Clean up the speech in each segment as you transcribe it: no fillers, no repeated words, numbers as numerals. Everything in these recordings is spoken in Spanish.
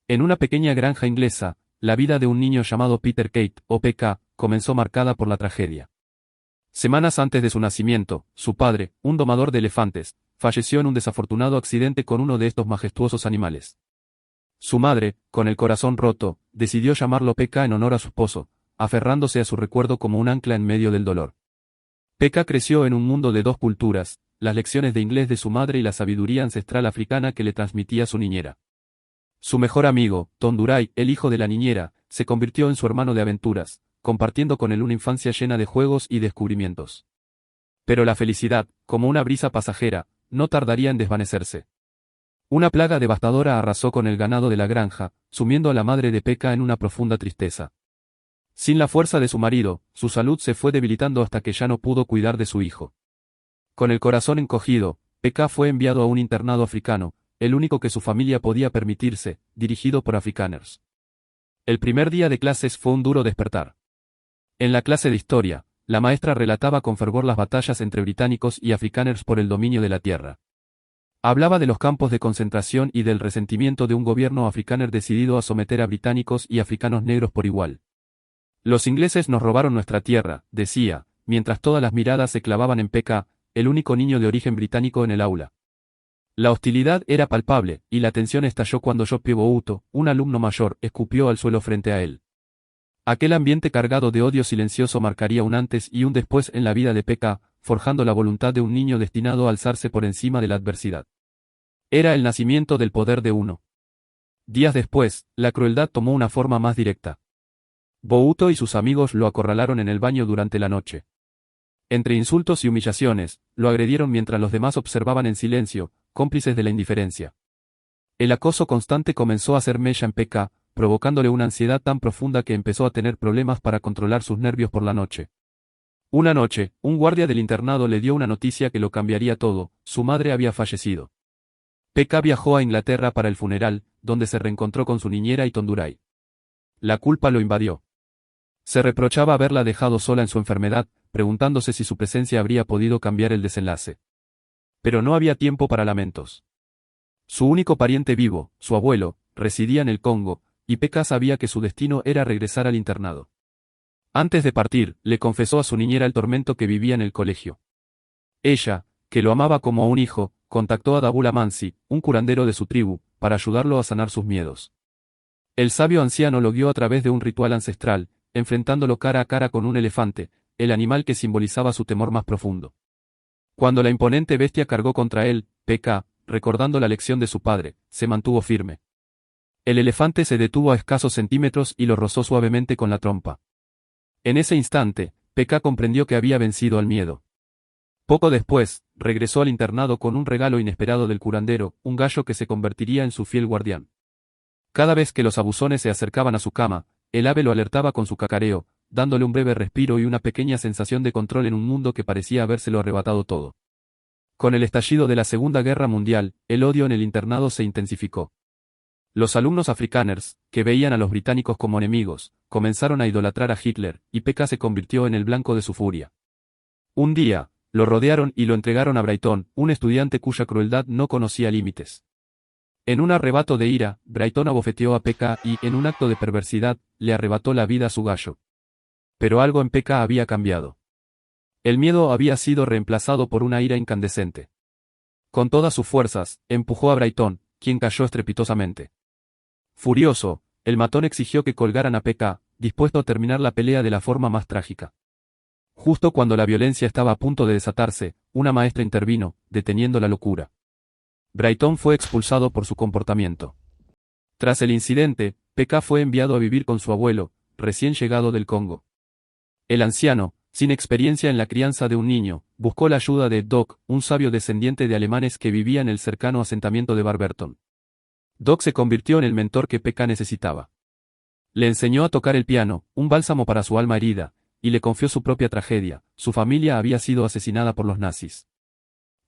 En una pequeña granja inglesa, la vida de un niño llamado Peter Kate, o PK, comenzó marcada por la tragedia. Semanas antes de su nacimiento, su padre, un domador de elefantes, falleció en un desafortunado accidente con uno de estos majestuosos animales. Su madre, con el corazón roto, decidió llamarlo PK en honor a su esposo, aferrándose a su recuerdo como un ancla en medio del dolor. PK creció en un mundo de dos culturas, las lecciones de inglés de su madre y la sabiduría ancestral africana que le transmitía su niñera. Su mejor amigo, Tondurai, el hijo de la niñera, se convirtió en su hermano de aventuras, compartiendo con él una infancia llena de juegos y descubrimientos. Pero la felicidad, como una brisa pasajera, no tardaría en desvanecerse. Una plaga devastadora arrasó con el ganado de la granja, sumiendo a la madre de PK en una profunda tristeza. Sin la fuerza de su marido, su salud se fue debilitando hasta que ya no pudo cuidar de su hijo. Con el corazón encogido, PK fue enviado a un internado africano, el único que su familia podía permitirse, dirigido por afrikaners. El primer día de clases fue un duro despertar. En la clase de historia, la maestra relataba con fervor las batallas entre británicos y afrikaners por el dominio de la tierra. Hablaba de los campos de concentración y del resentimiento de un gobierno afrikaner decidido a someter a británicos y africanos negros por igual. Los ingleses nos robaron nuestra tierra, decía, mientras todas las miradas se clavaban en PK, el único niño de origen británico en el aula. La hostilidad era palpable, y la tensión estalló cuando Joppie Bouto, un alumno mayor, escupió al suelo frente a él. Aquel ambiente cargado de odio silencioso marcaría un antes y un después en la vida de PK, forjando la voluntad de un niño destinado a alzarse por encima de la adversidad. Era el nacimiento del poder de uno. Días después, la crueldad tomó una forma más directa. Bouto y sus amigos lo acorralaron en el baño durante la noche. Entre insultos y humillaciones, lo agredieron mientras los demás observaban en silencio, cómplices de la indiferencia. El acoso constante comenzó a hacer mella en PK, provocándole una ansiedad tan profunda que empezó a tener problemas para controlar sus nervios por la noche. Una noche, un guardia del internado le dio una noticia que lo cambiaría todo: su madre había fallecido. PK viajó a Inglaterra para el funeral, donde se reencontró con su niñera y Tondurai. La culpa lo invadió. Se reprochaba haberla dejado sola en su enfermedad, preguntándose si su presencia habría podido cambiar el desenlace. Pero no había tiempo para lamentos. Su único pariente vivo, su abuelo, residía en el Congo, y PK sabía que su destino era regresar al internado. Antes de partir, le confesó a su niñera el tormento que vivía en el colegio. Ella, que lo amaba como a un hijo, contactó a Dabula Mansi, un curandero de su tribu, para ayudarlo a sanar sus miedos. El sabio anciano lo guió a través de un ritual ancestral, enfrentándolo cara a cara con un elefante, el animal que simbolizaba su temor más profundo. Cuando la imponente bestia cargó contra él, PK, recordando la lección de su padre, se mantuvo firme. El elefante se detuvo a escasos centímetros y lo rozó suavemente con la trompa. En ese instante, PK comprendió que había vencido al miedo. Poco después, regresó al internado con un regalo inesperado del curandero, un gallo que se convertiría en su fiel guardián. Cada vez que los abusones se acercaban a su cama, el ave lo alertaba con su cacareo, dándole un breve respiro y una pequeña sensación de control en un mundo que parecía habérselo arrebatado todo. Con el estallido de la Segunda Guerra Mundial, el odio en el internado se intensificó. Los alumnos afrikaners, que veían a los británicos como enemigos, comenzaron a idolatrar a Hitler, y PK se convirtió en el blanco de su furia. Un día, lo rodearon y lo entregaron a Brighton, un estudiante cuya crueldad no conocía límites. En un arrebato de ira, Brighton abofeteó a PK y, en un acto de perversidad, le arrebató la vida a su gallo. Pero algo en PK había cambiado. El miedo había sido reemplazado por una ira incandescente. Con todas sus fuerzas, empujó a Brighton, quien cayó estrepitosamente. Furioso, el matón exigió que colgaran a PK, dispuesto a terminar la pelea de la forma más trágica. Justo cuando la violencia estaba a punto de desatarse, una maestra intervino, deteniendo la locura. Brighton fue expulsado por su comportamiento. Tras el incidente, PK fue enviado a vivir con su abuelo, recién llegado del Congo. El anciano, sin experiencia en la crianza de un niño, buscó la ayuda de Doc, un sabio descendiente de alemanes que vivía en el cercano asentamiento de Barberton. Doc se convirtió en el mentor que PK necesitaba. Le enseñó a tocar el piano, un bálsamo para su alma herida, y le confió su propia tragedia: su familia había sido asesinada por los nazis.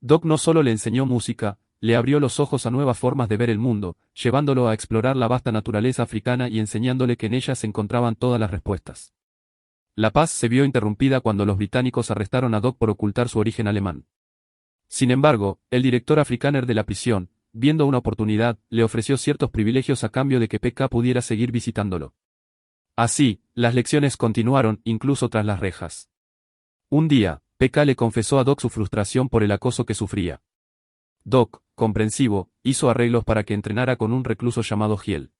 Doc no solo le enseñó música, le abrió los ojos a nuevas formas de ver el mundo, llevándolo a explorar la vasta naturaleza africana y enseñándole que en ella se encontraban todas las respuestas. La paz se vio interrumpida cuando los británicos arrestaron a Doc por ocultar su origen alemán. Sin embargo, el director afrikaner de la prisión, viendo una oportunidad, le ofreció ciertos privilegios a cambio de que Pekka pudiera seguir visitándolo. Así, las lecciones continuaron, incluso tras las rejas. Un día, Pekka le confesó a Doc su frustración por el acoso que sufría. Doc, comprensivo, hizo arreglos para que entrenara con un recluso llamado Hiel.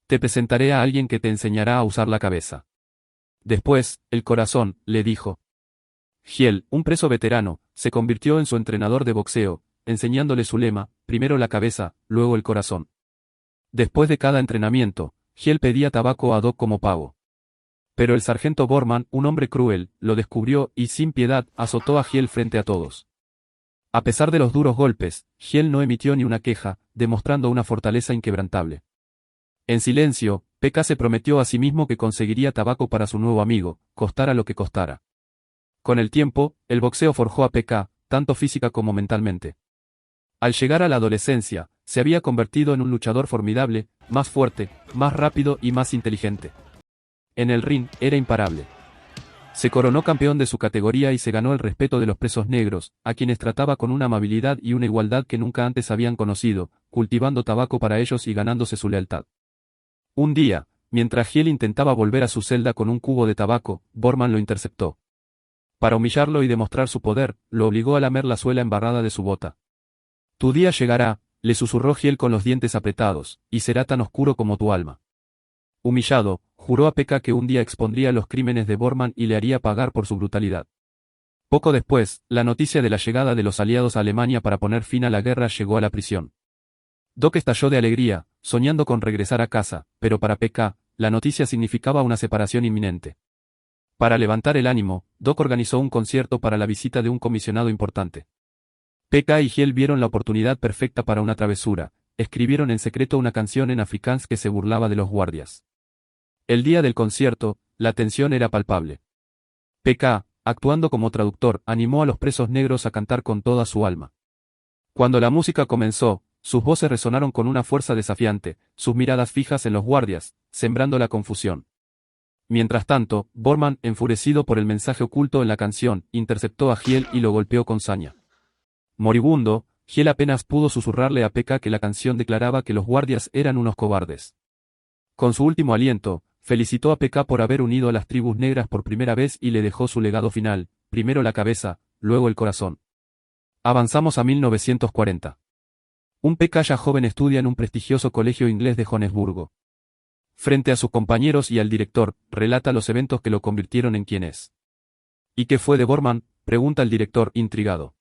Te presentaré a alguien que te enseñará a usar la cabeza. Después, el corazón, le dijo. Hiel, un preso veterano, se convirtió en su entrenador de boxeo, enseñándole su lema, primero la cabeza, luego el corazón. Después de cada entrenamiento, Hiel pedía tabaco a Doc como pago. Pero el sargento Borman, un hombre cruel, lo descubrió y sin piedad azotó a Hiel frente a todos. A pesar de los duros golpes, Hiel no emitió ni una queja, demostrando una fortaleza inquebrantable. En silencio, Pekka se prometió a sí mismo que conseguiría tabaco para su nuevo amigo, costara lo que costara. Con el tiempo, el boxeo forjó a Pekka, tanto física como mentalmente. Al llegar a la adolescencia, se había convertido en un luchador formidable, más fuerte, más rápido y más inteligente. En el ring, era imparable. Se coronó campeón de su categoría y se ganó el respeto de los presos negros, a quienes trataba con una amabilidad y una igualdad que nunca antes habían conocido, cultivando tabaco para ellos y ganándose su lealtad. Un día, mientras Hiel intentaba volver a su celda con un cubo de tabaco, Borman lo interceptó. Para humillarlo y demostrar su poder, lo obligó a lamer la suela embarrada de su bota. Tu día llegará, le susurró Hiel con los dientes apretados, y será tan oscuro como tu alma. Humillado, juró a Pekka que un día expondría los crímenes de Borman y le haría pagar por su brutalidad. Poco después, la noticia de la llegada de los aliados a Alemania para poner fin a la guerra llegó a la prisión. Doc estalló de alegría, soñando con regresar a casa, pero para Pekka, la noticia significaba una separación inminente. Para levantar el ánimo, Doc organizó un concierto para la visita de un comisionado importante. Pekka y Hiel vieron la oportunidad perfecta para una travesura, escribieron en secreto una canción en afrikáans que se burlaba de los guardias. El día del concierto, la tensión era palpable. Pekka, actuando como traductor, animó a los presos negros a cantar con toda su alma. Cuando la música comenzó, sus voces resonaron con una fuerza desafiante, sus miradas fijas en los guardias, sembrando la confusión. Mientras tanto, Borman, enfurecido por el mensaje oculto en la canción, interceptó a Hiel y lo golpeó con saña. Moribundo, Hiel apenas pudo susurrarle a Pekka que la canción declaraba que los guardias eran unos cobardes. Con su último aliento, felicitó a Pekka por haber unido a las tribus negras por primera vez y le dejó su legado final, primero la cabeza, luego el corazón. Avanzamos a 1940. Un Pekka ya joven estudia en un prestigioso colegio inglés de Johannesburgo. Frente a sus compañeros y al director, relata los eventos que lo convirtieron en quien es. ¿Y qué fue de Borman?, pregunta el director, intrigado.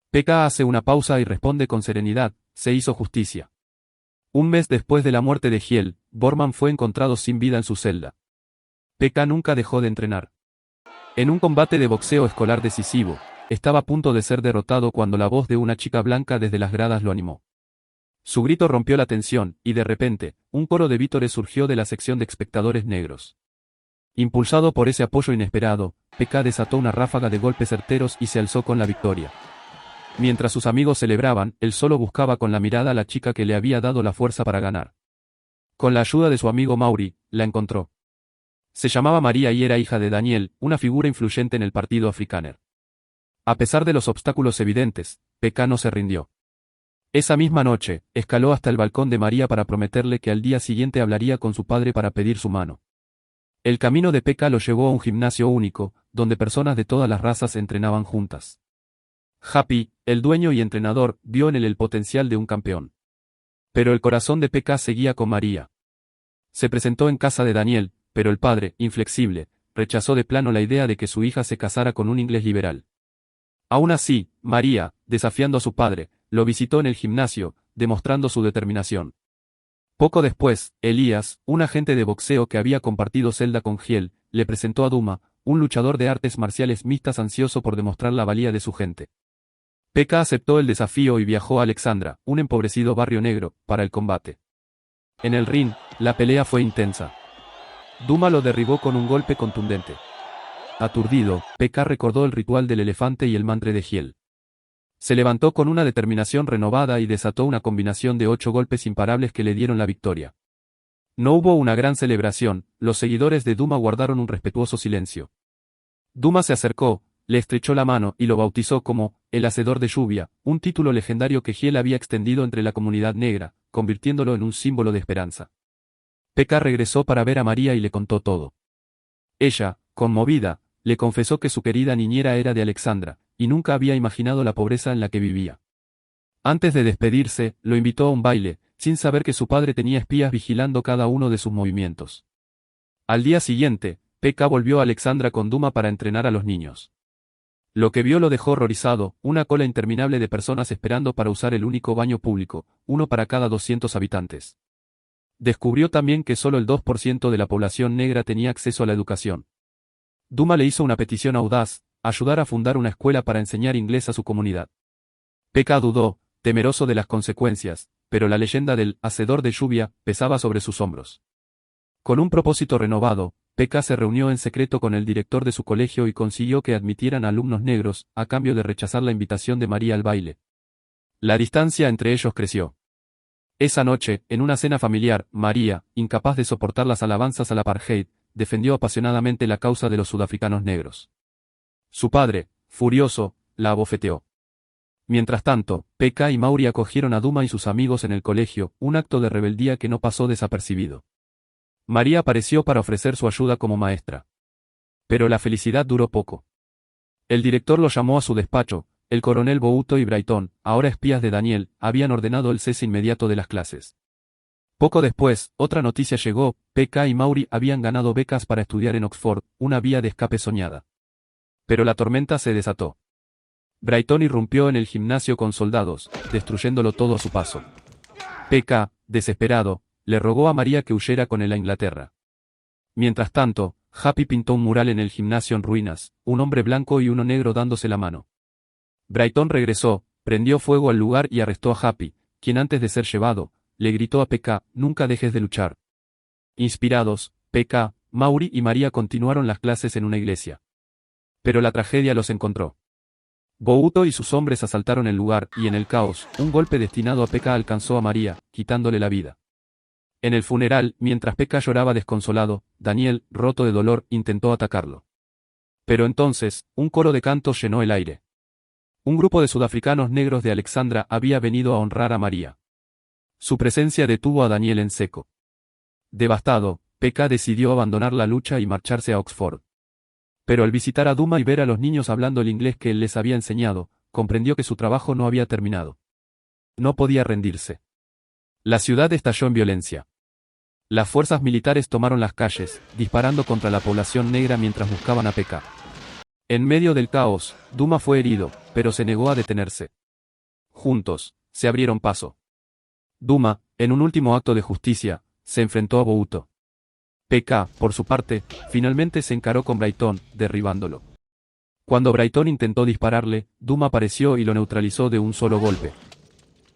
Pekka hace una pausa y responde con serenidad, se hizo justicia. Un mes después de la muerte de Hiel, Borman fue encontrado sin vida en su celda. Pekka nunca dejó de entrenar. En un combate de boxeo escolar decisivo, estaba a punto de ser derrotado cuando la voz de una chica blanca desde las gradas lo animó. Su grito rompió la tensión, y de repente, un coro de vítores surgió de la sección de espectadores negros. Impulsado por ese apoyo inesperado, Pekka desató una ráfaga de golpes certeros y se alzó con la victoria. Mientras sus amigos celebraban, él solo buscaba con la mirada a la chica que le había dado la fuerza para ganar. Con la ayuda de su amigo Mauri, la encontró. Se llamaba María y era hija de Daniel, una figura influyente en el partido afrikáner. A pesar de los obstáculos evidentes, Pekka no se rindió. Esa misma noche, escaló hasta el balcón de María para prometerle que al día siguiente hablaría con su padre para pedir su mano. El camino de Pekka lo llevó a un gimnasio único, donde personas de todas las razas entrenaban juntas. Happy, el dueño y entrenador, vio en él el potencial de un campeón. Pero el corazón de Pekka seguía con María. Se presentó en casa de Daniel, pero el padre, inflexible, rechazó de plano la idea de que su hija se casara con un inglés liberal. Aún así, María, desafiando a su padre, lo visitó en el gimnasio, demostrando su determinación. Poco después, Elías, un agente de boxeo que había compartido celda con Hiel, le presentó a Duma, un luchador de artes marciales mixtas ansioso por demostrar la valía de su gente. Pekka aceptó el desafío y viajó a Alexandra, un empobrecido barrio negro, para el combate. En el ring, la pelea fue intensa. Duma lo derribó con un golpe contundente. Aturdido, Pekka recordó el ritual del elefante y el mantra de Hiel. Se levantó con una determinación renovada y desató una combinación de 8 golpes imparables que le dieron la victoria. No hubo una gran celebración, los seguidores de Duma guardaron un respetuoso silencio. Duma se acercó, le estrechó la mano y lo bautizó como el Hacedor de Lluvia, un título legendario que Giel había extendido entre la comunidad negra, convirtiéndolo en un símbolo de esperanza. Pekka regresó para ver a María y le contó todo. Ella, conmovida, le confesó que su querida niñera era de Alexandra, y nunca había imaginado la pobreza en la que vivía. Antes de despedirse, lo invitó a un baile, sin saber que su padre tenía espías vigilando cada uno de sus movimientos. Al día siguiente, Pekka volvió a Alexandra con Duma para entrenar a los niños. Lo que vio lo dejó horrorizado, una cola interminable de personas esperando para usar el único baño público, uno para cada 200 habitantes. Descubrió también que solo el 2% de la población negra tenía acceso a la educación. Duma le hizo una petición audaz, ayudar a fundar una escuela para enseñar inglés a su comunidad. Pekka dudó, temeroso de las consecuencias, pero la leyenda del Hacedor de Lluvia pesaba sobre sus hombros. Con un propósito renovado, Pekka se reunió en secreto con el director de su colegio y consiguió que admitieran alumnos negros, a cambio de rechazar la invitación de María al baile. La distancia entre ellos creció. Esa noche, en una cena familiar, María, incapaz de soportar las alabanzas al apartheid, defendió apasionadamente la causa de los sudafricanos negros. Su padre, furioso, la abofeteó. Mientras tanto, Pekka y Mauri acogieron a Duma y sus amigos en el colegio, un acto de rebeldía que no pasó desapercibido. María apareció para ofrecer su ayuda como maestra. Pero la felicidad duró poco. El director lo llamó a su despacho. El coronel Bouto y Brighton, ahora espías de Daniel, habían ordenado el cese inmediato de las clases. Poco después, otra noticia llegó: Pekka y Mauri habían ganado becas para estudiar en Oxford, una vía de escape soñada. Pero la tormenta se desató. Brighton irrumpió en el gimnasio con soldados, destruyéndolo todo a su paso. Pekka, desesperado, le rogó a María que huyera con él a Inglaterra. Mientras tanto, Happy pintó un mural en el gimnasio en ruinas, un hombre blanco y uno negro dándose la mano. Brighton regresó, prendió fuego al lugar y arrestó a Happy, quien antes de ser llevado, le gritó a Pekka: "Nunca dejes de luchar". Inspirados, Pekka, Mauri y María continuaron las clases en una iglesia. Pero la tragedia los encontró. Bouto y sus hombres asaltaron el lugar, y en el caos, un golpe destinado a Pekka alcanzó a María, quitándole la vida. En el funeral, mientras Pekka lloraba desconsolado, Daniel, roto de dolor, intentó atacarlo. Pero entonces, un coro de cantos llenó el aire. Un grupo de sudafricanos negros de Alexandra había venido a honrar a María. Su presencia detuvo a Daniel en seco. Devastado, Pekka decidió abandonar la lucha y marcharse a Oxford. Pero al visitar a Duma y ver a los niños hablando el inglés que él les había enseñado, comprendió que su trabajo no había terminado. No podía rendirse. La ciudad estalló en violencia. Las fuerzas militares tomaron las calles, disparando contra la población negra mientras buscaban a Pekka. En medio del caos, Duma fue herido, pero se negó a detenerse. Juntos, se abrieron paso. Duma, en un último acto de justicia, se enfrentó a Bouto. Pekka, por su parte, finalmente se encaró con Brighton, derribándolo. Cuando Brighton intentó dispararle, Duma apareció y lo neutralizó de un solo golpe.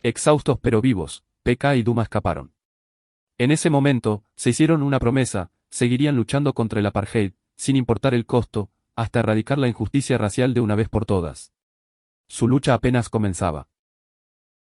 Exhaustos pero vivos, Pekka y Duma escaparon. En ese momento, se hicieron una promesa: seguirían luchando contra el apartheid, sin importar el costo, hasta erradicar la injusticia racial de una vez por todas. Su lucha apenas comenzaba.